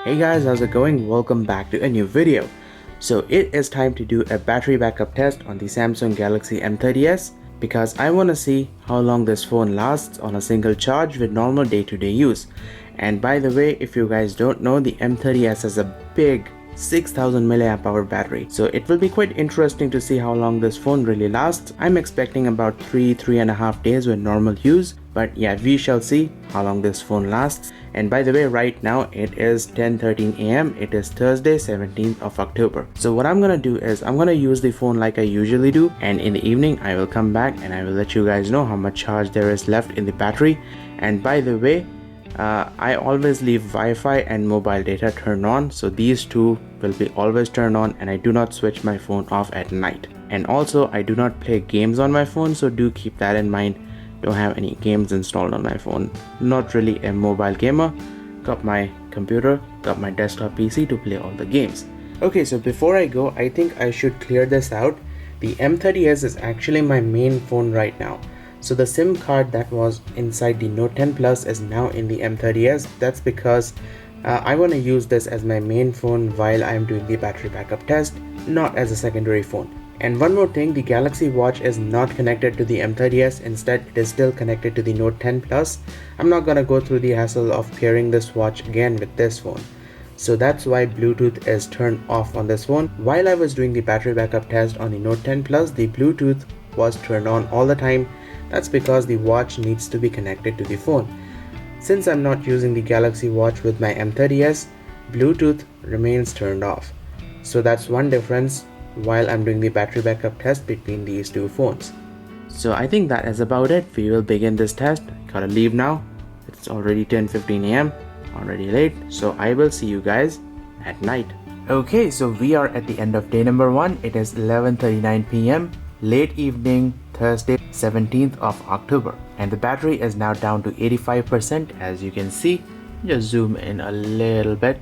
Hey guys, how's it going? Welcome back to a new video. So it is time to do a battery backup test on the Samsung Galaxy M30s because I want to see how long this phone lasts on a single charge with normal day-to-day use. And by the way, if you guys don't know, the M30s has a big 6000 mAh battery, so it will be quite interesting to see how long this phone really lasts. I'm expecting about 3.5 days with normal use, but yeah, we shall see how long this phone lasts. And by the way, right now it is 10:13 a.m. It is Thursday, 17th of October. So what I'm gonna do is I'm gonna use the phone like I usually do, and in the evening I will come back and I will let you guys know how much charge there is left in the battery. And by the way, I always leave Wi-Fi and mobile data turned on, so these two will be always turned on, and I do not switch my phone off at night. And also I do not play games on my phone, so do keep that in mind. Don't have any games installed on my phone. Not really a mobile gamer. Got my computer, got my desktop PC to play all the games. Okay, so before I go, I think I should clear this out. The M30s is actually my main phone right now. So the SIM card that was inside the Note 10 Plus is now in the M30s. That's because I want to use this as my main phone while I'm doing the battery backup test, not as a secondary phone. And one more thing, the Galaxy Watch is not connected to the M30s, instead it is still connected to the Note 10 Plus. I'm not gonna go through the hassle of pairing this watch again with this phone. So that's why Bluetooth is turned off on this phone. While I was doing the battery backup test on the Note 10 Plus, the Bluetooth was turned on all the time. That's because the watch needs to be connected to the phone. Since I'm not using the Galaxy Watch with my M30s, Bluetooth remains turned off. So that's one difference while I'm doing the battery backup test between these two phones. So I think that is about it. We will begin this test. Gotta leave now. It's already 10:15 a.m. already late, so I will see you guys at night. Okay, so we are at the end of day number 1. It is 11:39 p.m. late evening, Thursday 17th of October, and the battery is now down to 85%. As you can see, just zoom in a little bit.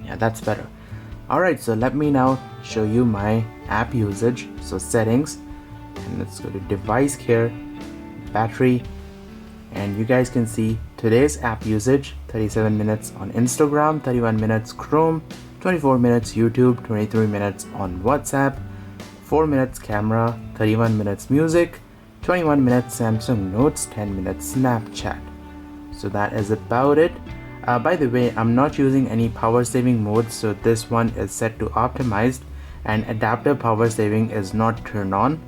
Yeah, that's better. Alright, so let me now show you my app usage. So settings, and let's go to device care, battery, and you guys can see today's app usage: 37 minutes on Instagram, 31 minutes Chrome, 24 minutes YouTube, 23 minutes on WhatsApp, 4 minutes camera, 31 minutes music, 21 minutes Samsung Notes, 10 minutes Snapchat. So that is about it. By the way, I'm not using any power saving modes, so this one is set to optimized and adaptive power saving is not turned on.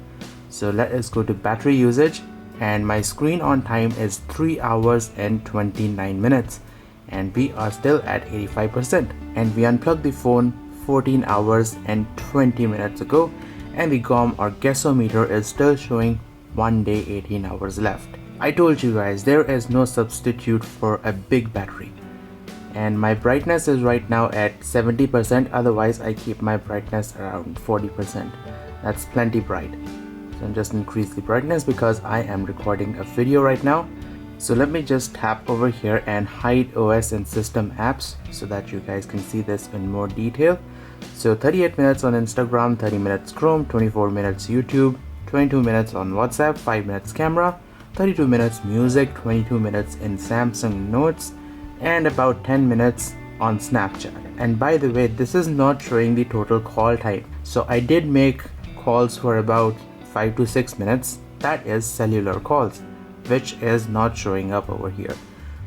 So let us go to battery usage, and my screen on time is 3 hours and 29 minutes, and we are still at 85%, and we unplugged the phone 14 hours and 20 minutes ago, and the GOM or guessometer is still showing 1 day 18 hours left. I told you guys there is no substitute for a big battery. And my brightness is right now at 70%, otherwise I keep my brightness around 40%. That's plenty bright. So I'm just increase the brightness because I am recording a video right now. So let me just tap over here and hide OS and system apps so that you guys can see this in more detail. So 38 minutes on Instagram, 30 minutes Chrome, 24 minutes YouTube, 22 minutes on WhatsApp, 5 minutes camera, 32 minutes music, 22 minutes in Samsung Notes, and about 10 minutes on Snapchat. And by the way, this is not showing the total call time. So I did make calls for about 5 to 6 minutes. That is cellular calls, which is not showing up over here.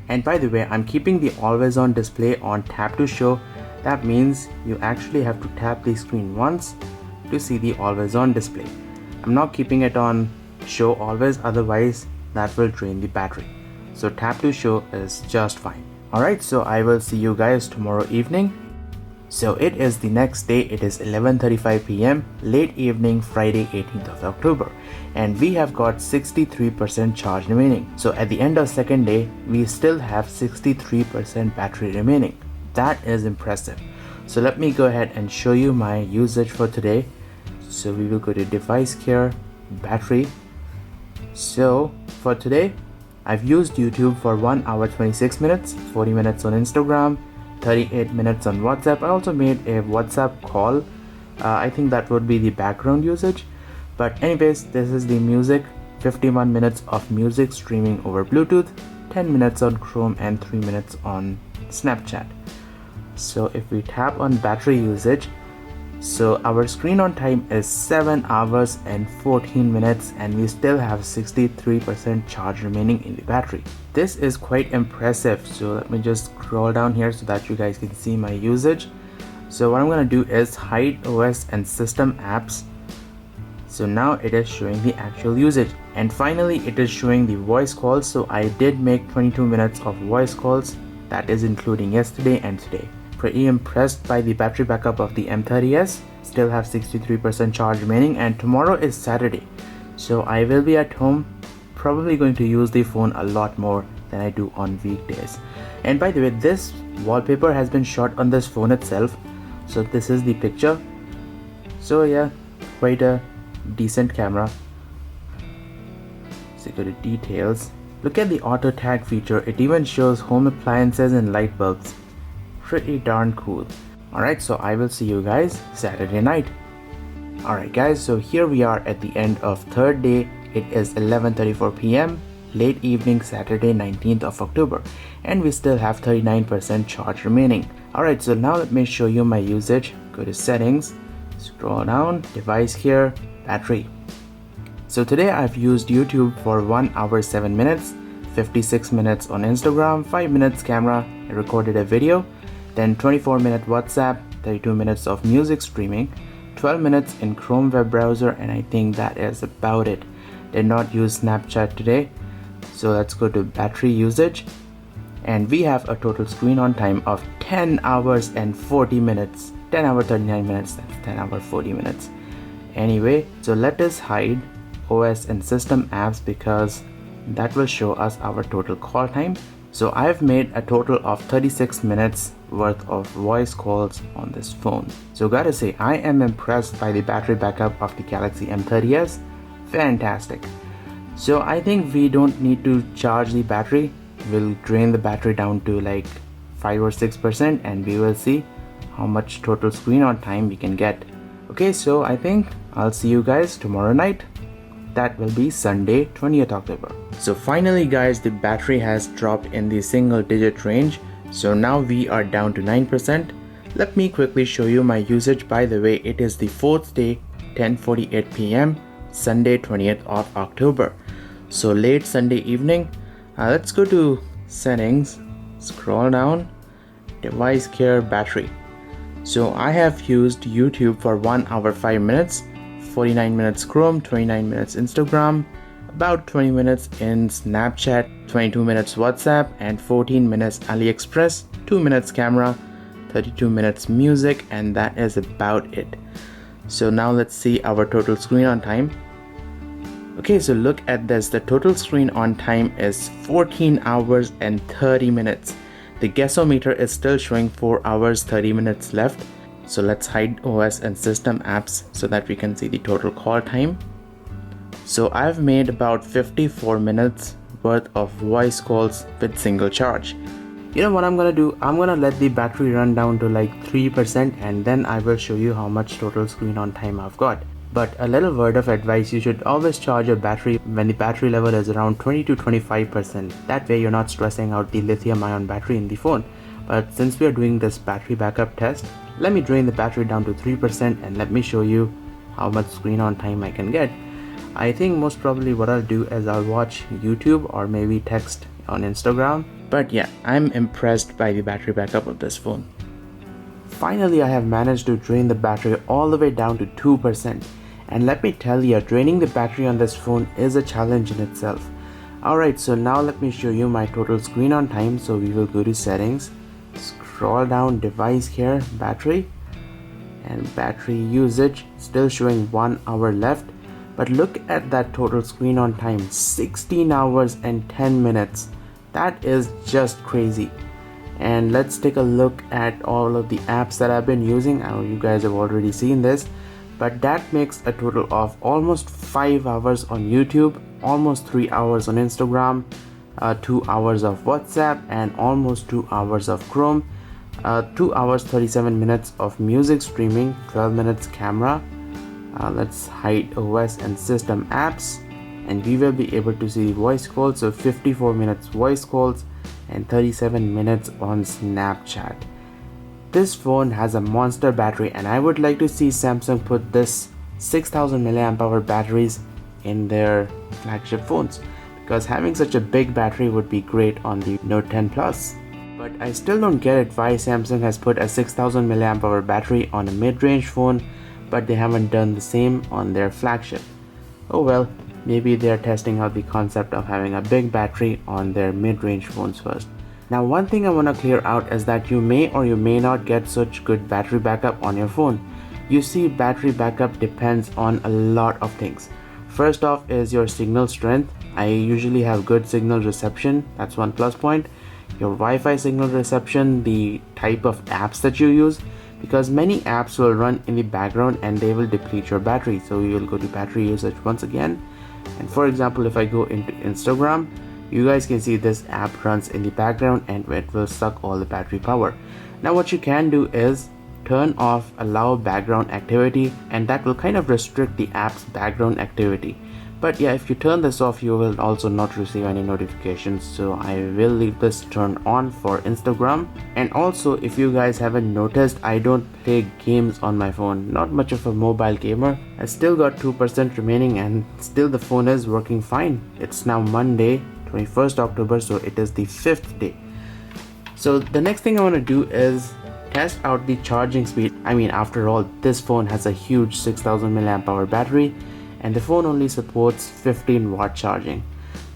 And by the way, I'm keeping the always on display on tap to show. That means you actually have to tap the screen once to see the always on display. I'm not keeping it on show always, otherwise that will drain the battery. So tap to show is just fine. Alright, so I will see you guys tomorrow evening. So it is the next day. It is 11:35 p.m. late evening, Friday 18th of October, and we have got 63% charge remaining. So at the end of second day, we still have 63% battery remaining. That is impressive. So let me go ahead and show you my usage for today. So we will go to device care, battery. So for today, I've used YouTube for 1 hour 26 minutes, 40 minutes on Instagram, 38 minutes on WhatsApp. I also made a WhatsApp call. I think that would be the background usage. But anyways, this is the music. 51 minutes of music streaming over Bluetooth, 10 minutes on Chrome, and 3 minutes on Snapchat. So if we tap on battery usage, so our screen on time is 7 hours and 14 minutes and we still have 63% charge remaining in the battery. This is quite impressive. So let me just scroll down here so that you guys can see my usage. So what I'm gonna do is hide OS and system apps. So now it is showing the actual usage, and finally it is showing the voice calls. So I did make 22 minutes of voice calls, that is including yesterday and today. Pretty impressed by the battery backup of the M30s. Still have 63% charge remaining, and tomorrow is Saturday, so I will be at home, probably going to use the phone a lot more than I do on weekdays. And by the way, this wallpaper has been shot on this phone itself, so this is the picture. So yeah, quite a decent camera. So go to details, look at the auto tag feature. It even shows home appliances and light bulbs. Pretty darn cool. Alright, so I will see you guys Saturday night. Alright guys, so here we are at the end of third day. It is 11:34 p.m. late evening, Saturday 19th of October, and we still have 39% charge remaining. Alright, so now let me show you my usage. Go to settings, scroll down, device here, battery. So today I've used YouTube for 1 hour 7 minutes, 56 minutes on Instagram, 5 minutes camera, I recorded a video, then 24-minute WhatsApp, 32 minutes of music streaming, 12 minutes in Chrome web browser, and I think that is about it. Did not use Snapchat today. So let's go to battery usage, and we have a total screen on time of 10 hours and 40 minutes. 10 hour 39 minutes, that's 10 hour 40 minutes. Anyway, so let us hide OS and system apps because that will show us our total call time. So I've made a total of 36 minutes worth of voice calls on this phone. So gotta say, I am impressed by the battery backup of the Galaxy M30s. Fantastic. So I think we don't need to charge the battery. We'll drain the battery down to like 5 or 6% and we will see how much total screen on time we can get. Okay, so I think I'll see you guys tomorrow night. That will be Sunday 20th October. So finally guys, the battery has dropped in the single digit range. So now we are down to 9%. Let me quickly show you my usage. By the way, it is the fourth day, 10:48 p.m. Sunday 20th of October. So late Sunday evening. Let's go to settings, scroll down, device care, battery. So I have used YouTube for 1 hour 5 minutes, 49 minutes Chrome, 29 minutes Instagram, about 20 minutes in Snapchat, 22 minutes WhatsApp, and 14 minutes AliExpress, 2 minutes camera, 32 minutes music, and that is about it. So now let's see our total screen on time. Okay, so look at this. The total screen on time is 14 hours and 30 minutes. The guessometer is still showing 4 hours 30 minutes left. So let's hide OS and system apps so that we can see the total call time. So I've made about 54 minutes worth of voice calls with single charge. You know what I'm gonna do? I'm gonna let the battery run down to like 3% and then I will show you how much total screen on time I've got. But a little word of advice, you should always charge your battery when the battery level is around 20 to 25%. That way you're not stressing out the lithium ion battery in the phone. But since we are doing this battery backup test, let me drain the battery down to 3% and let me show you how much screen on time I can get. I think most probably what I'll do is I'll watch YouTube or maybe text on Instagram. But yeah, I'm impressed by the battery backup of this phone. Finally, I have managed to drain the battery all the way down to 2%. And let me tell you, draining the battery on this phone is a challenge in itself. Alright, so now let me show you my total screen on time. So we will go to settings, scroll down, device here, battery, and battery usage, still showing 1 hour left. But look at that total screen on time, 16 hours and 10 minutes. That is just crazy. And let's take a look at all of the apps that I've been using. I know you guys have already seen this, but that makes a total of almost 5 hours on YouTube, almost 3 hours on Instagram, 2 hours of WhatsApp, and almost 2 hours of Chrome, 2 hours 37 minutes of music streaming, 12 minutes camera. Let's hide OS and system apps and we will be able to see voice calls. So 54 minutes voice calls and 37 minutes on Snapchat. this phone has a monster battery, and I would like to see Samsung put this 6000 mAh batteries in their flagship phones, because having such a big battery would be great on the Note 10 Plus. But I still don't get it why Samsung has put a 6000 mAh battery on a mid-range phone, but they haven't done the same on their flagship. Oh well, maybe they're testing out the concept of having a big battery on their mid-range phones first. Now, one thing I want to clear out is that you may or you may not get such good battery backup on your phone. You see, battery backup depends on a lot of things. First off is your signal strength. I usually have good signal reception, that's one plus point. Your Wi-Fi signal reception, the type of apps that you use, because many apps will run in the background and they will deplete your battery. So you will go to battery usage once again. And for example, if I go into Instagram, you guys can see this app runs in the background and it will suck all the battery power. Now what you can do is turn off allow background activity, and that will kind of restrict the app's background activity. But yeah, if you turn this off, you will also not receive any notifications, so I will leave this turned on for Instagram. And also, if you guys haven't noticed, I don't play games on my phone. Not much of a mobile gamer. I still got 2% remaining and still the phone is working fine. It's now Monday, 21st October, so it is the 5th day. So the next thing I want to do is test out the charging speed. I mean, after all, this phone has a huge 6000 mAh battery, and the phone only supports 15-watt charging.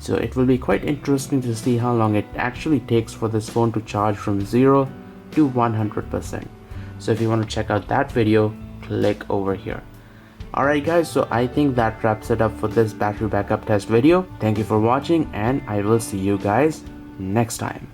So it will be quite interesting to see how long it actually takes for this phone to charge from 0 to 100%. So if you want to check out that video, click over here. Alright guys, so I think that wraps it up for this battery backup test video. Thank you for watching, and I will see you guys next time.